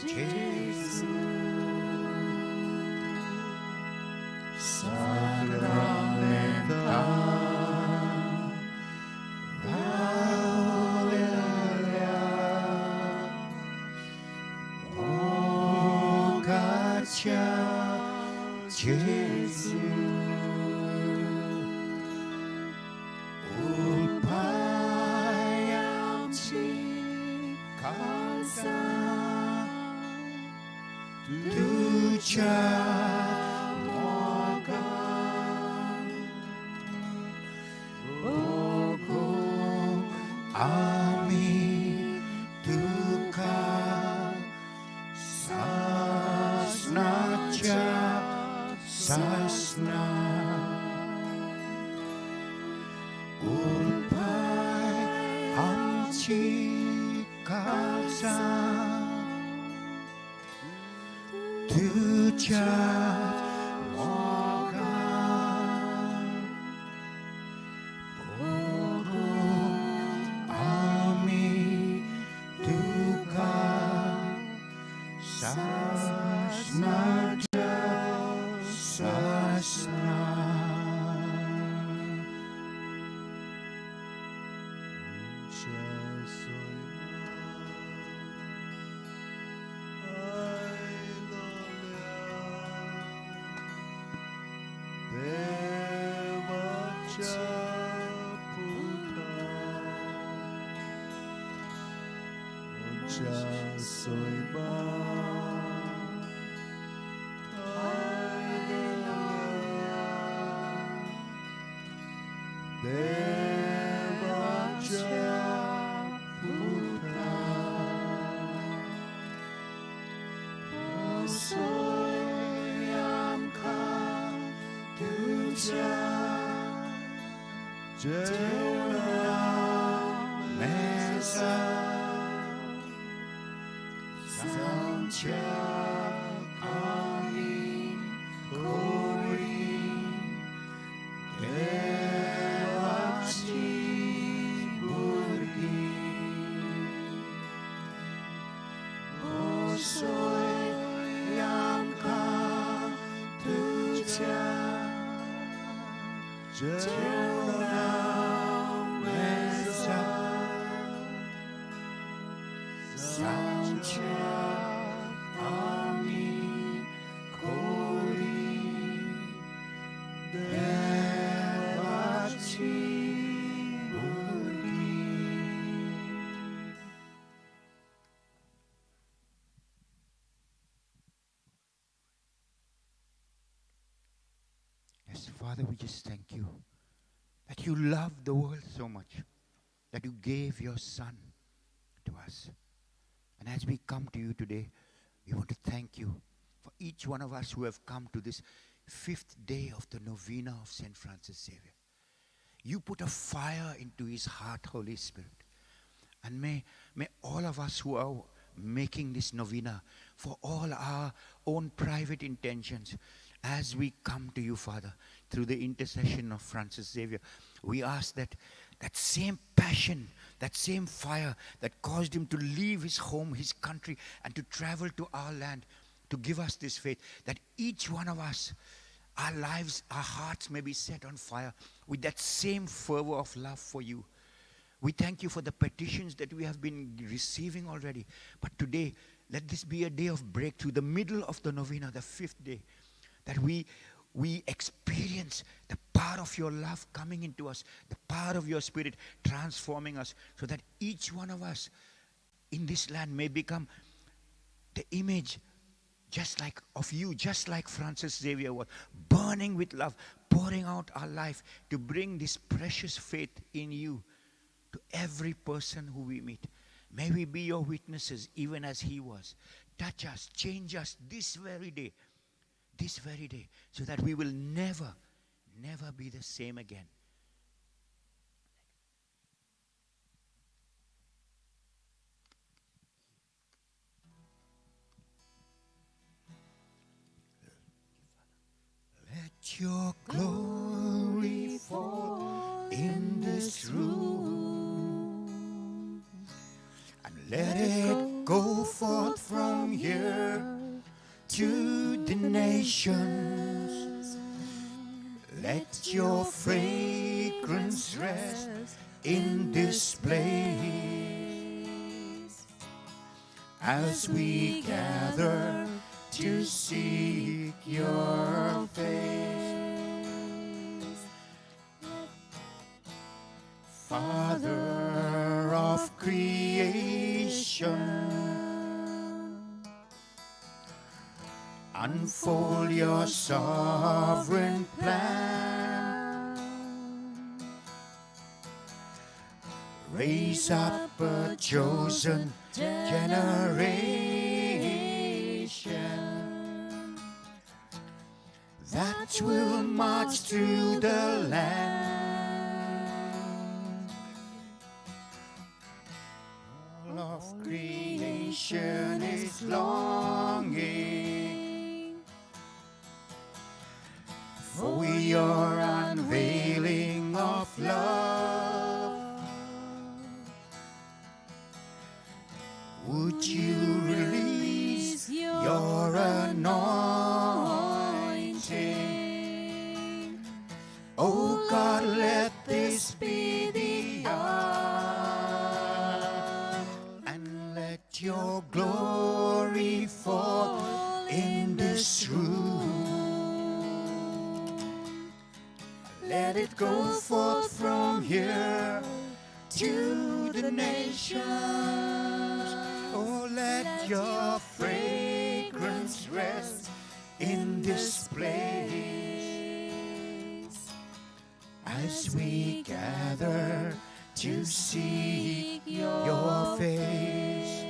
Gesù, sacramental, alleluia, Bogacia Gesù, ulpayam ci kalsa, Tuja moga Bogu ami duka sasnaja sasna ulpai amci kalsa Tuja moga Bogu ami duka sasnaja sasna. Father, we just thank you that you love the world so much, that you gave your Son to us. And as we come to you today, we want to thank you for each one of us who have come to this 5th day of the Novena of St. Francis Xavier. You put a fire into his heart, Holy Spirit. And may all of us who are making this novena for all our own private intentions, as we come to you, Father, through the intercession of Francis Xavier, we ask that that same passion, that same fire that caused him to leave his home, his country, and to travel to our land to give us this faith, that each one of us, our lives, our hearts may be set on fire with that same fervor of love for you. We thank you for the petitions that we have been receiving already. But today, let this be a day of breakthrough, the middle of the novena, the 5th day, that we experience the power of your love coming into us, the power of your Spirit transforming us, so that each one of us in this land may become the image just like of you, just like Francis Xavier was, burning with love, pouring out our life to bring this precious faith in you to every person who we meet. May we be your witnesses even as he was. Touch us, change us this very day, so that we will never be the same again. Let your glory fall in this room, and let it go forth from here nations. Let your fragrance rest in this place as we gather to seek your face. Father of creation, unfold your sovereign plan. Raise up a chosen generation that will march through the land. All of creation is longing for your unveiling of love. Would you release your anointing? Oh God, let this be the hour, and let your glory fall in this room. Let it go forth from here to the nations. Oh, let your fragrance rest in this place as we gather to seek your face.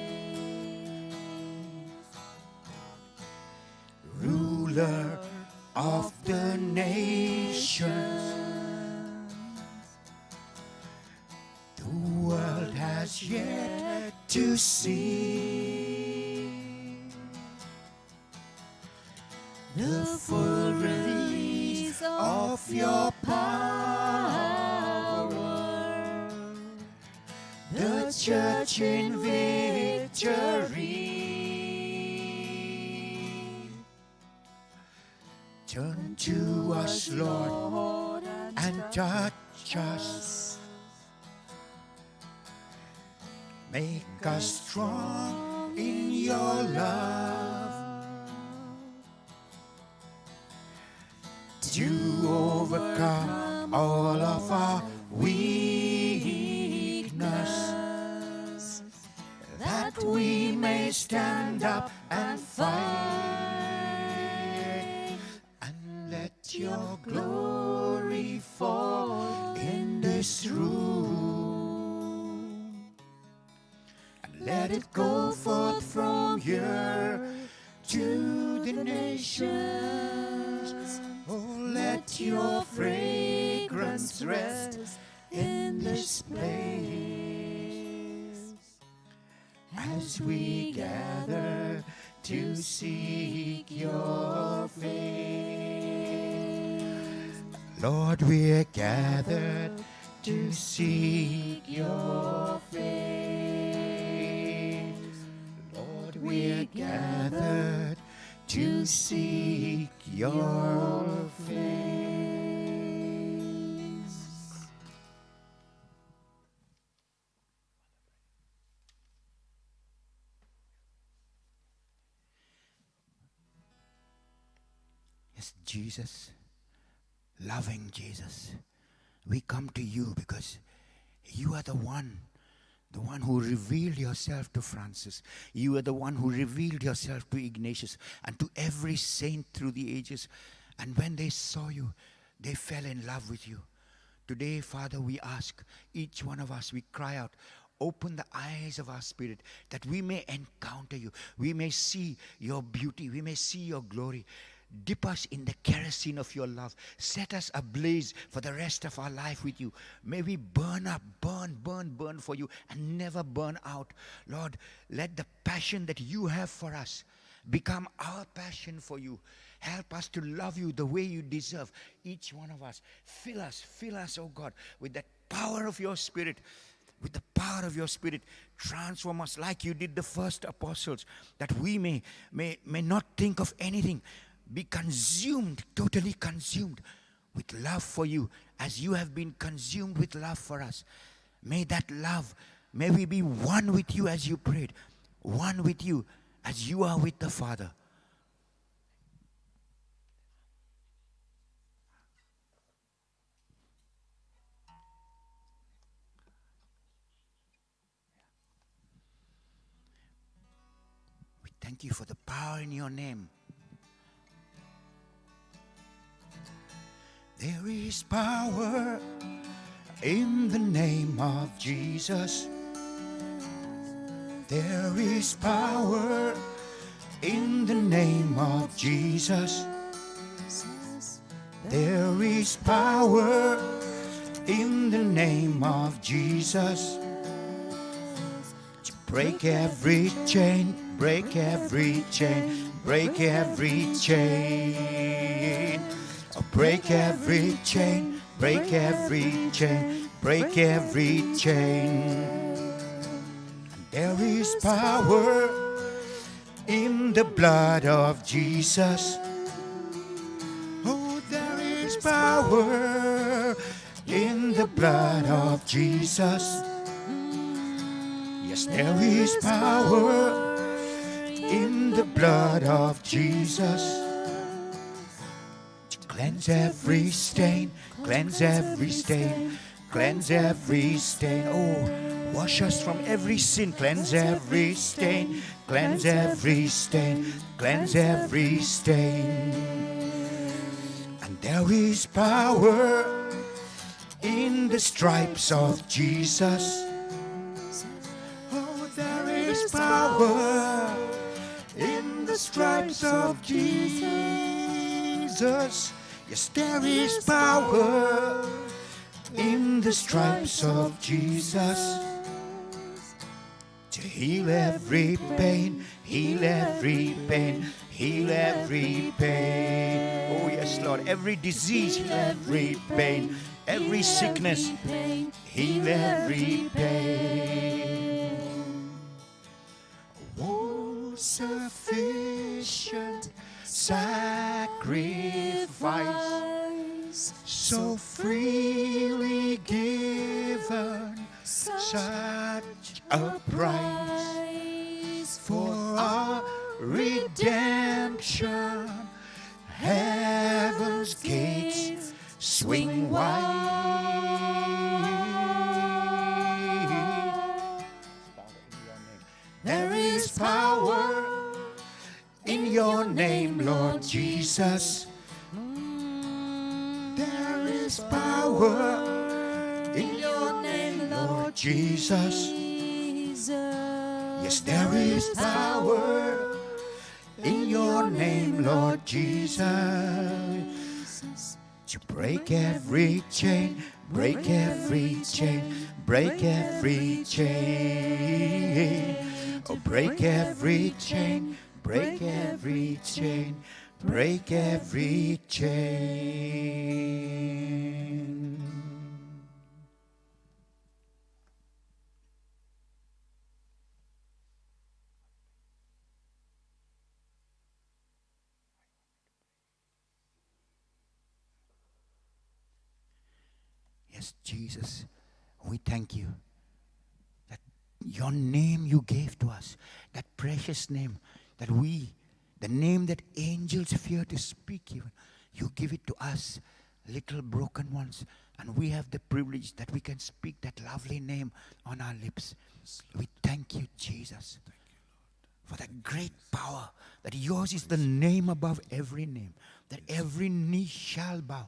Ruler of the nations, the world has yet to see the full release of your power, the church in victory. Turn to us, Lord, and touch us. Make us strong in your love to overcome all of our weakness, that we may stand up and fight, and let your glory fall in this room. Let it go forth from here to the nations. Oh, let your fragrance rest in this place as we gather to seek your face. Lord, we're gathered to seek your face. We're gathered to seek your face. Yes, Jesus, loving Jesus, we come to you because you are the one who revealed yourself to Francis. You are the one who revealed yourself to Ignatius and to every saint through the ages. And when they saw you, they fell in love with you. Today, Father, we ask each one of us, we cry out, open the eyes of our spirit that we may encounter you. We may see your beauty. We may see your glory. Dip us in the kerosene of your love. Set us ablaze for the rest of our life with you. May we burn up, burn for you and never burn out. Lord, let the passion that you have for us become our passion for you. Help us to love you the way you deserve, each one of us. Fill us, oh God, with that power of your Spirit. With the power of your Spirit, transform us like you did the first apostles, that we may not think of anything be consumed, totally consumed with love for you, as you have been consumed with love for us. May that love, may we be one with you as you prayed, one with you as you are with the Father. We thank you for the power in your name. There is power in the name of Jesus. There is power in the name of Jesus. There is power in the name of Jesus. To break every chain, break every chain, break every chain. Oh, break every chain, break every chain, break every chain. There is power in the blood of Jesus. Oh, there is power in the blood of Jesus. Yes, there is power in the blood of Jesus. To cleanse every stain, cleanse every stain, cleanse every stain. Oh, wash us from every sin, cleanse every stain, cleanse every stain, cleanse every stain. And there is power in the stripes of Jesus. Oh, there is power in the stripes of Jesus. Yes, there is power in the stripes of Jesus. To heal every pain, heal every pain, heal every pain. Oh yes, Lord, every disease, heal every pain, every sickness, heal every pain. Oh, sufficient sacrifice, so freely given, such a price for our redemption. Heaven's gates swing wide. There is power in your name, Lord Jesus. There is power in your name, Lord Jesus. Yes, there is power in your name, Lord Jesus. To break every chain, break every chain, break every chain. Oh, break every chain, break every chain, break every chain. Yes, Jesus, we thank you that your name you gave to us, that precious name, that we, the name that angels fear to speak even, you give it to us, little broken ones, and we have the privilege that we can speak that lovely name on our lips. We thank you, Jesus, for that great power, that yours is the name above every name, that every knee shall bow,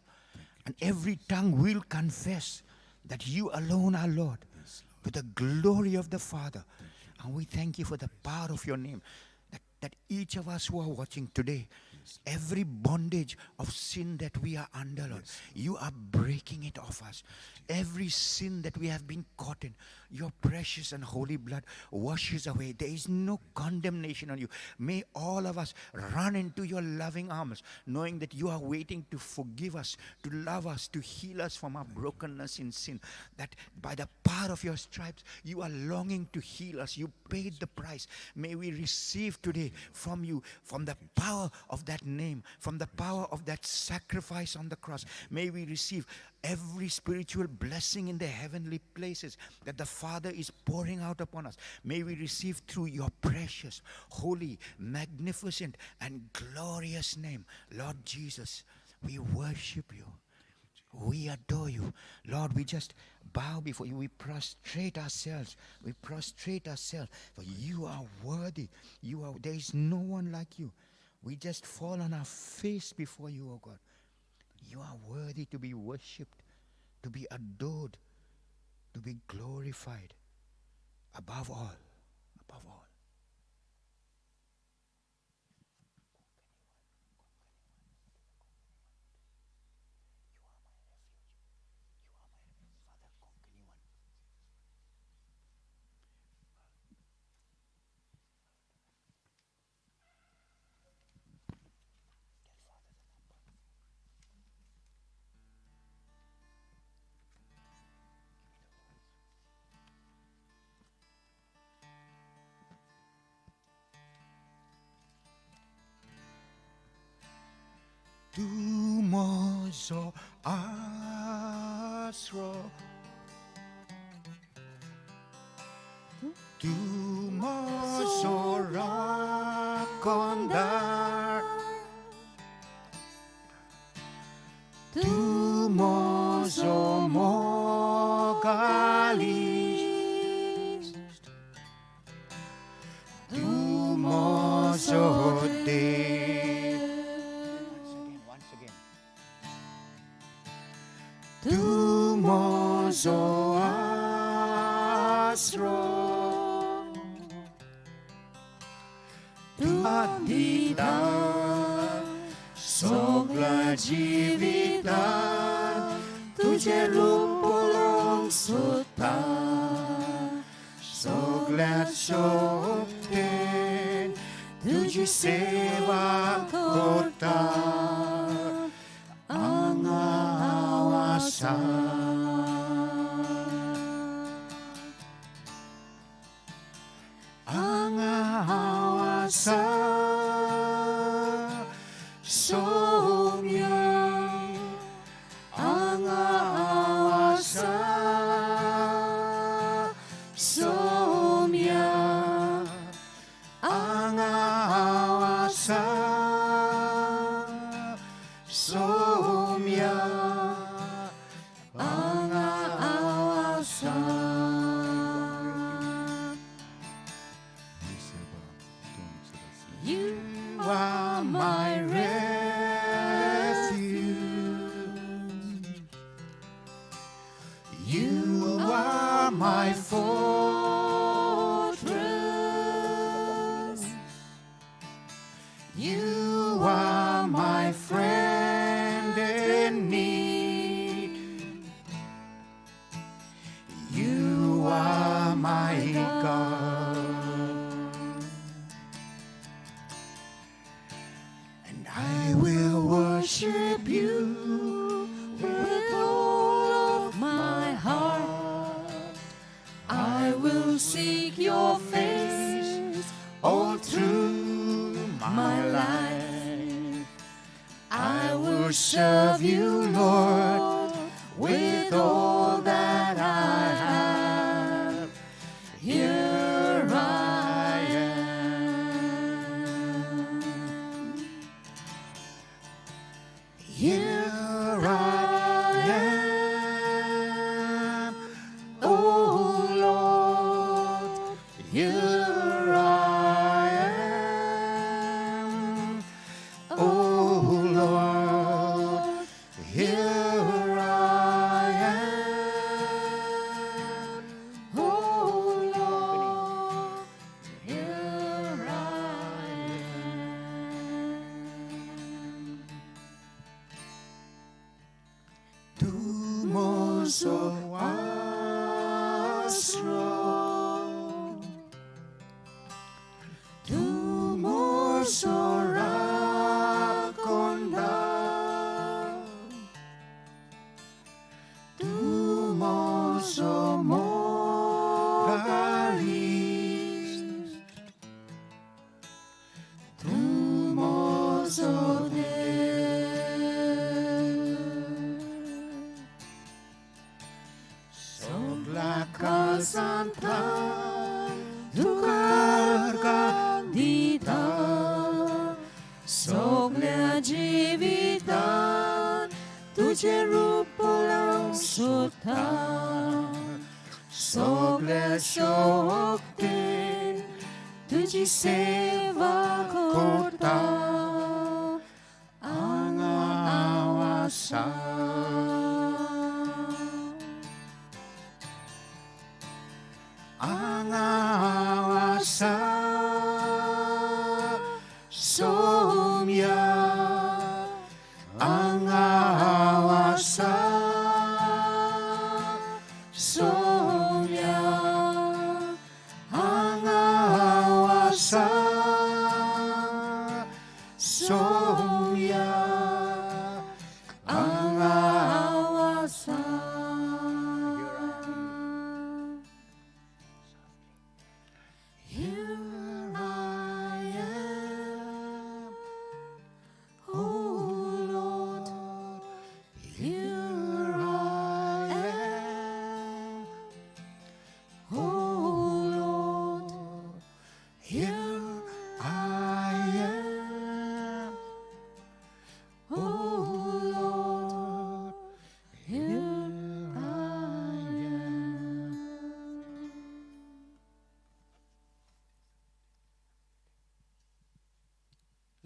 and every tongue will confess that you alone are Lord, with the glory of the Father. And we thank you for the power of your name, that each of us who are watching today, every bondage of sin that we are under, Lord, you are breaking it off us. Every sin that we have been caught in, your precious and holy blood washes away. There is no condemnation on you. May all of us run into your loving arms, knowing that you are waiting to forgive us, to love us, to heal us from our brokenness in sin. That by the power of your stripes, you are longing to heal us. You paid the price. May we receive today from you, from the power of that name, from the power of that sacrifice on the cross. May we receive every spiritual blessing in the heavenly places that the Father is pouring out upon us. May we receive through your precious, holy, magnificent, and glorious name. Lord Jesus, we worship you. We adore you. Lord, we just bow before you. We prostrate ourselves. We prostrate ourselves. For you are worthy. There is no one like you. We just fall on our face before you, O God. You are worthy to be worshipped, to be adored, to be glorified. Above all. Above all. Tumoso asro, tumoso rakondar, tumoso mogalis, tumoso de. Tumoso asro, adita, sogla jivita, tujhe rupulong sutta, sogla shokten, tujhe seva kota. Angawasa somya, angawasa somya, angawasa somya. You are my refuge. You are my fortress. You are my friend in need. You are my God. And I will worship you with all of my heart. I will seek your face all through my life. I will serve you, Lord, with all that I have. Here I am. Here I am, oh Lord. Here I am, oh Lord. Here I am, oh Lord. Here I am. Tumoso asro, tumoso rakonda, tumoso mogalis, Tuhankan, tukarkan dita, soglia jivitan, तुझे रूप लांसोता, soglia शोकते, तुझी सेवा कोता, angawasa. Angawasa somya, angawasa somya, angawasa somya, angawasa. Here I am, oh Lord. Here I am, oh Lord. Here I am, oh Lord. Here I am.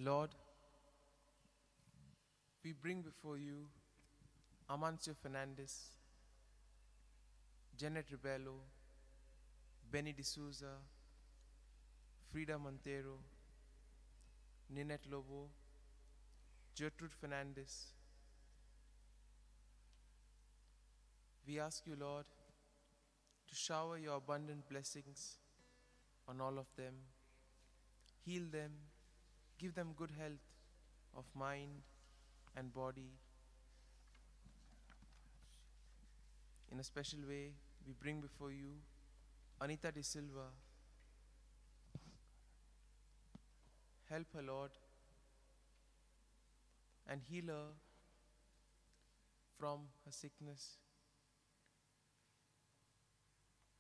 Lord, we bring before you Amancio Fernandez, Janet Rebello, Benny D'Souza, Frida Montero, Ninette Lobo, Gertrude Fernandez. We ask you, Lord, to shower your abundant blessings on all of them, heal them, give them good health of mind and body. In a special way, we bring before you Anita De Silva. Help her, Lord, and heal her from her sickness.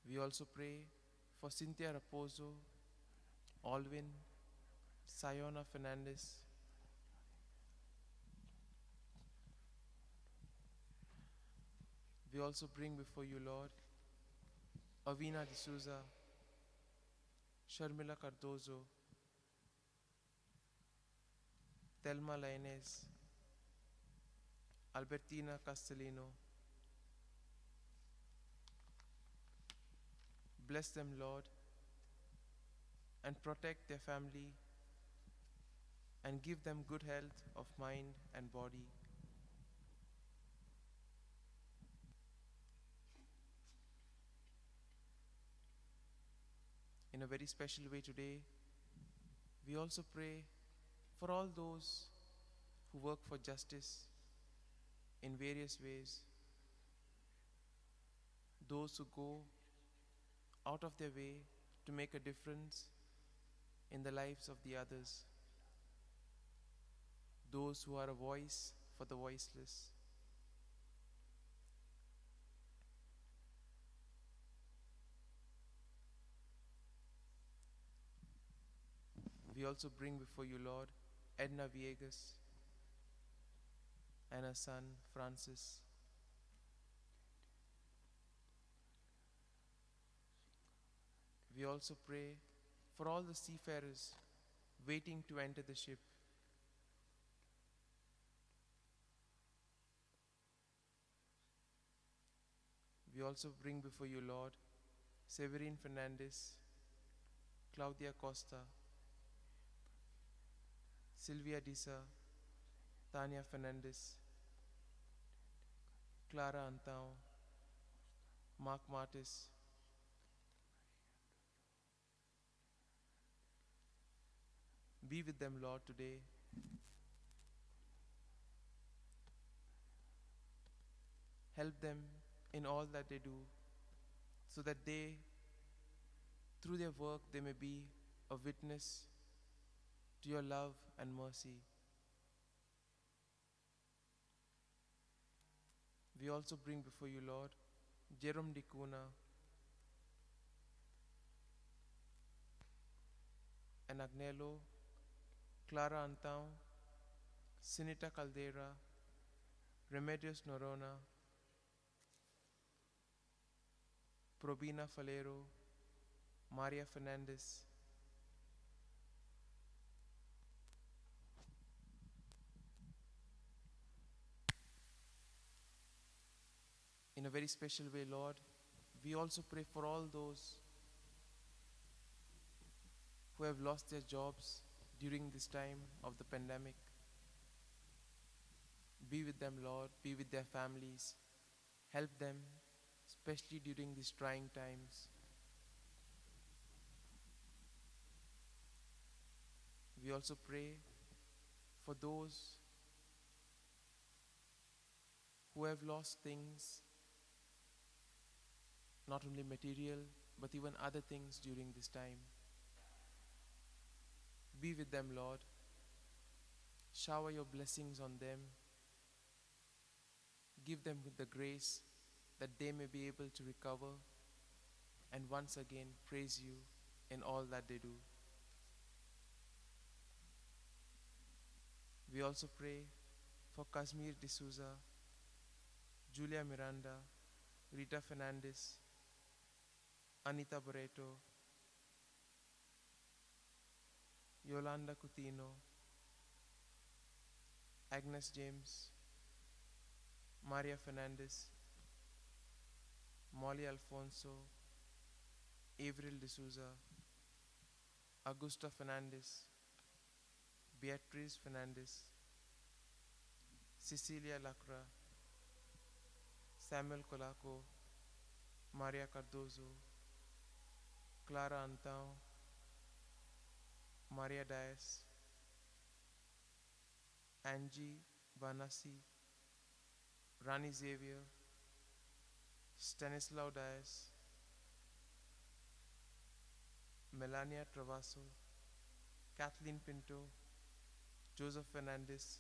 We also pray for Cynthia Raposo, Alvin, Sayona Fernandez. We also bring before you, Lord, Avina D'Souza, Sharmila Cardozo, Thelma Lainez, Albertina Castellino. Bless them, Lord, and protect their family and give them good health of mind and body. In a very special way today, we also pray for all those who work for justice in various ways, those who go out of their way to make a difference in the lives of the others, those who are a voice for the voiceless. We also bring before you, Lord, Edna Villegas and her son, Francis. We also pray for all the seafarers waiting to enter the ship. We also bring before you, Lord, Severine Fernandez, Claudia Costa, Sylvia Disa, Tania Fernandez, Clara Antao, Mark Martis. Be with them, Lord, today. Help them in all that they do, so that they, through their work, they may be a witness to your love and mercy. We also bring before you, Lord, Jerome Dicuna, and Agnello, Clara Antão, Sinita Caldeira, Remedios Norona, Probina Falero, Maria Fernandez, in a very special way, Lord, we also pray for all those who have lost their jobs during this time of the pandemic. Be with them, Lord, be with their families, help them, especially during these trying times. We also pray for those who have lost things, not only material, but even other things during this time. Be with them, Lord. Shower your blessings on them. Give them with the grace that they may be able to recover and once again praise you in all that they do. We also pray for Casimir D'Souza, Julia Miranda, Rita Fernandez, Anita Barreto, Yolanda Coutinho, Agnes James, Maria Fernandez, Molly Alfonso, Avril D'Souza, Augusta Fernandez, Beatriz Fernandez, Cecilia Lacra, Samuel Colaco, Maria Cardozo, Clara Antão, Maria Dias, Angie Vanassi, Rani Xavier, Stanislaw Dias, Melania Travaso, Kathleen Pinto, Joseph Fernandez,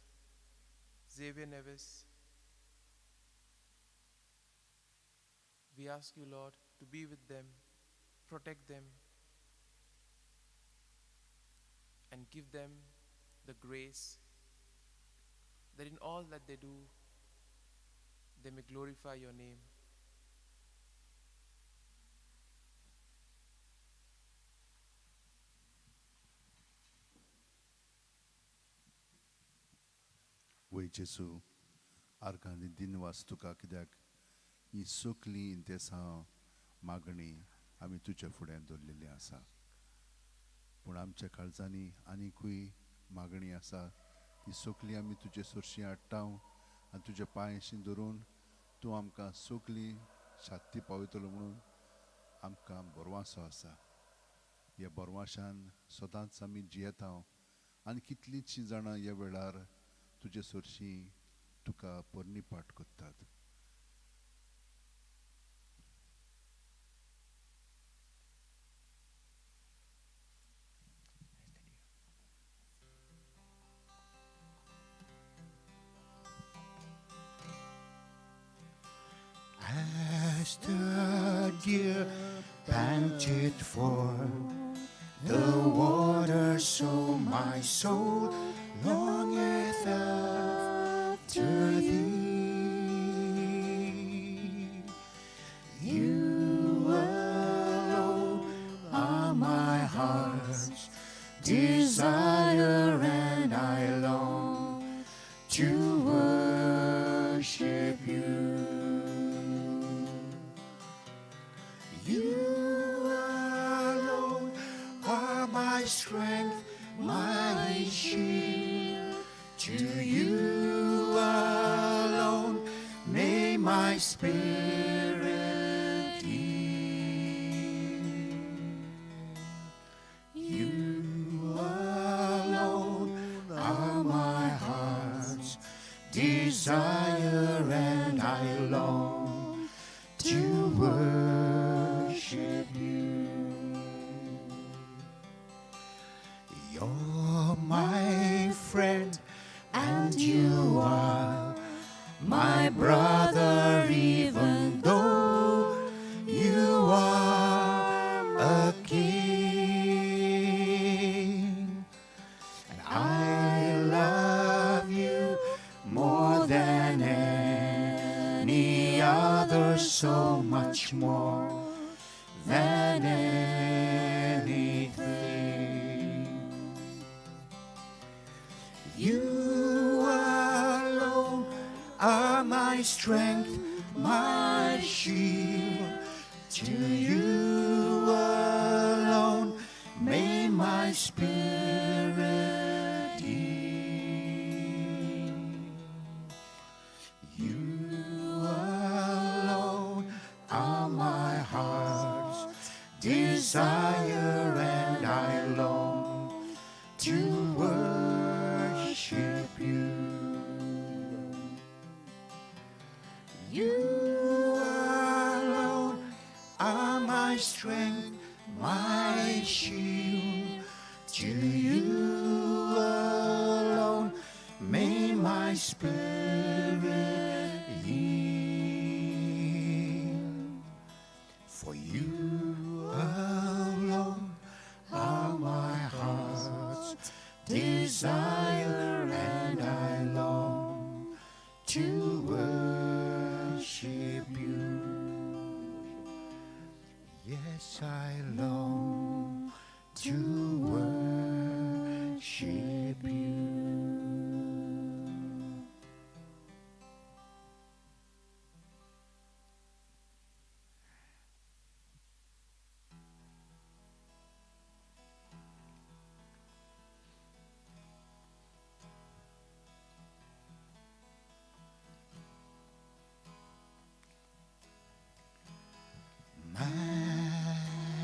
Xavier Neves. We ask you, Lord, to be with them, protect them, and give them the grace that in all that they do, they may glorify your name. वय जेसू आर्गांनी दिनवास तुका कित्याक ही सगळी इंतेसां मागणी आमी तुज्या फुड्यान दवरलेली आसा. पूण आमच्या काळजांनी आनिकूय मागणी आसा, ती सगळी आमी तुजे सुरशी हाडटा आनी तुजे पांयशी धरून तूं आमकां सगळी शांती पावयतलो म्हणून आमकां बोरवांसो आसा. ह्या बोरवांशान सदांच आमी जियेता आनी कितलींशीं जाणां ह्या वेळार तुजे सुरशी तुका पोरणी पाठ कोत्तात. As the deer panted for the water, so my soul longeth after thee. You alone are my heart's desire, and I long to worship you. You alone are my strength, my shield. To you alone may my spirit yield. You alone are my heart's desire, and I long to worship you. You're my friend, and you are my brother, even much more than anything. You alone are my strength, my shield. To you alone may my spirit yield. You alone are my heart's desire, and I long to worship you. You alone are my strength, my shield. To you alone may my spirit yield. For you alone are my heart's desire, and I long to worship you. Yes, I long to worship you.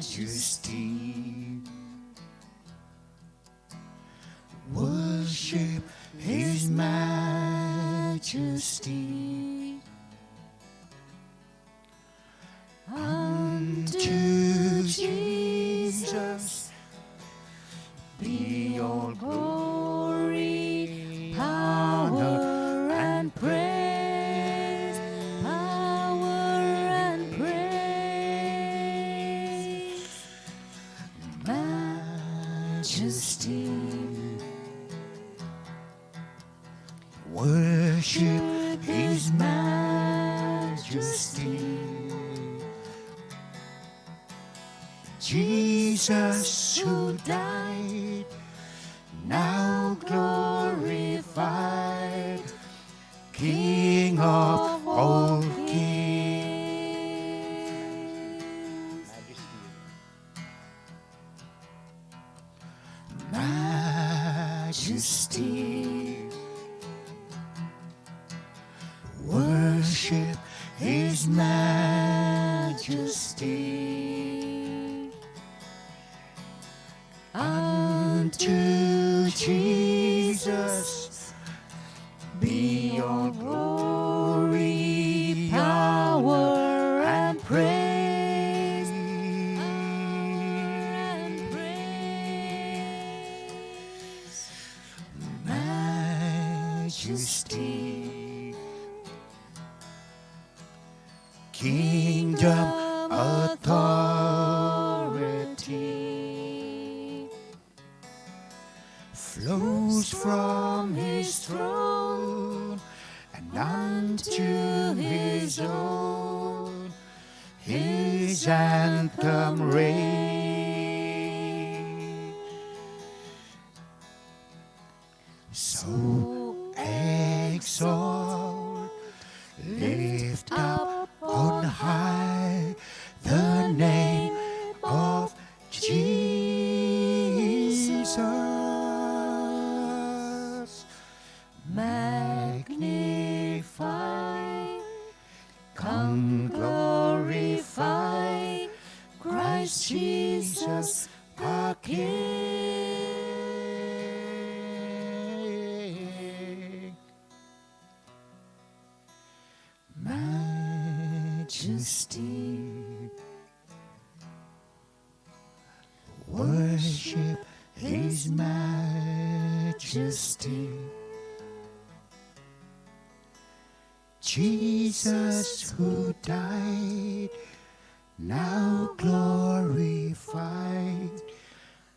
Majesty, worship His majesty. Unto Jesus be all glory, power, and praise. Power and praise. Majesty, worship His majesty. Jesus who died, now glorified, King of all kings. Majesty, worship His majesty. Unto Jesus be all glory, power, and praise. Majesty, kingdom, authority flows from His throne, and unto His own His anthem raise. So exalt, lift up on high the name of Jesus. Magnify, come glorify Christ Jesus our King. Majesty, worship His majesty. Jesus who died, now glorified,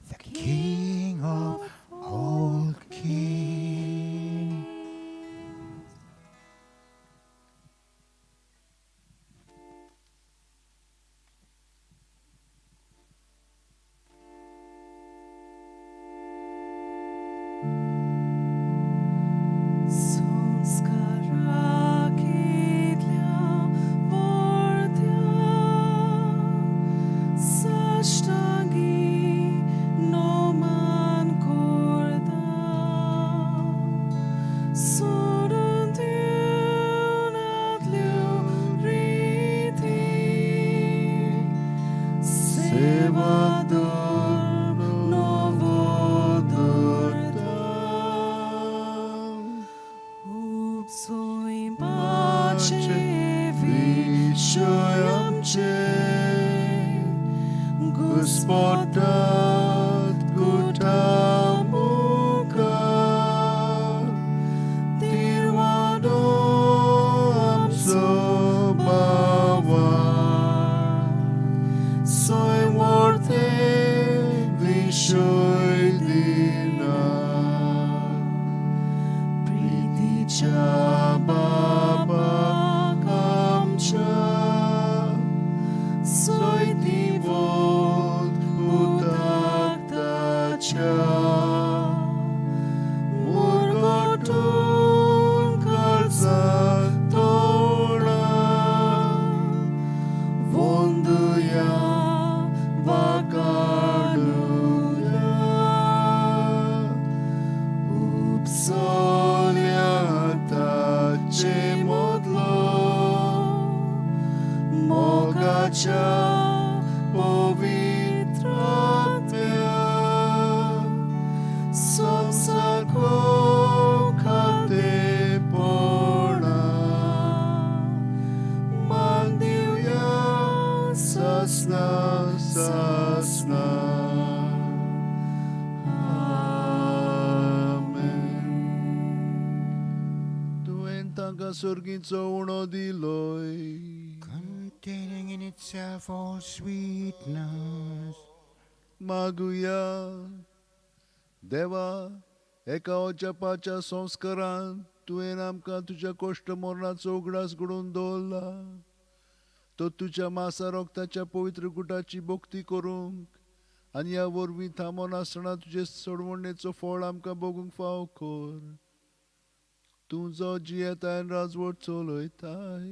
the King of all kings. Levador novodor tam, Upsui pace Vishoyam che, Gospodat Gutamuka, Tirvado Amsobawa, Soy morte Vishoy dina, Priticha Baba Kamcha, Soy divot utaktacha, Murgotun kalzatora, Vonduya vakaduya, Upsolya tache modlo, Mogacha povitratmya, Samsako khate pona, Mandivya sasna sasna. Amen. Tu entanga sorginzo uno di loi, Containing in itself all sweetness. मागूया देवा एका ओचापाच्या संस्कारान तुवें आमकां तुज्या cost मरणाचो उगडास घडोवन दवरला. तो तुज्या मासा रोगताच्या पवित्र गुटाची भोक्ती करूंक आनी ह्या वरवीं थांबोन आसतना तुजे सोडवणेचो फळ आमकां भोगूंक फाव कर. तूं जो जियेताय आनी राजवट चलयताय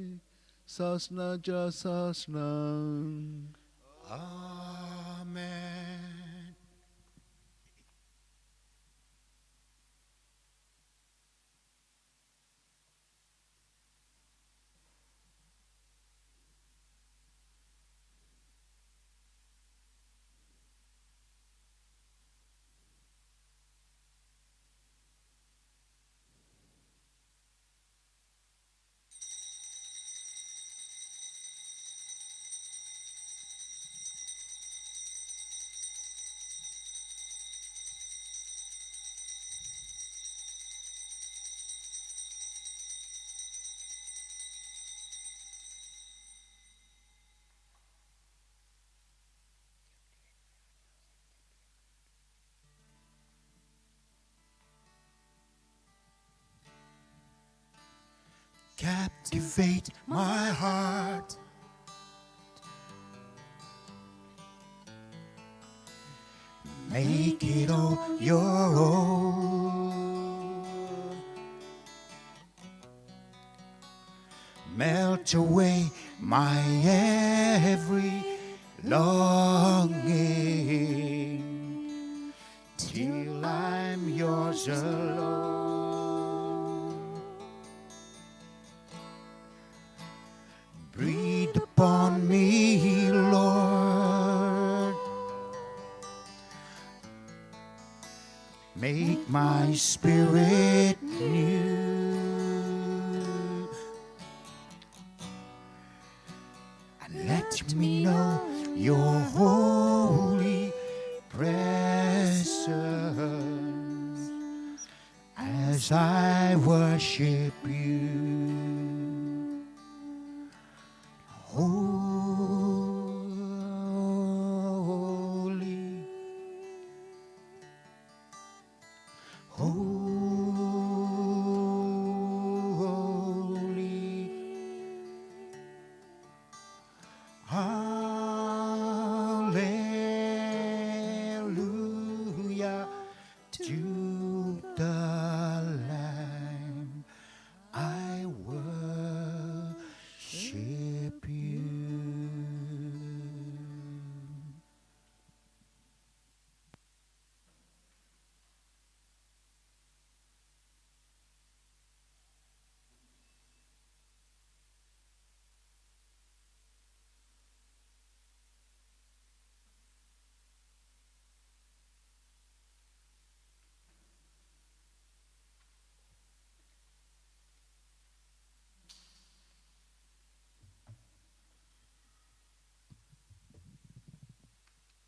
सासणाच्या सासणांक. Amen. Captivate my heart. Make it all your own. Melt away my every longing till I'm yours alone. Breathe upon me, Lord. Make my spirit new. And let me know your holy presence as I worship you. Holy, holy, hallelujah.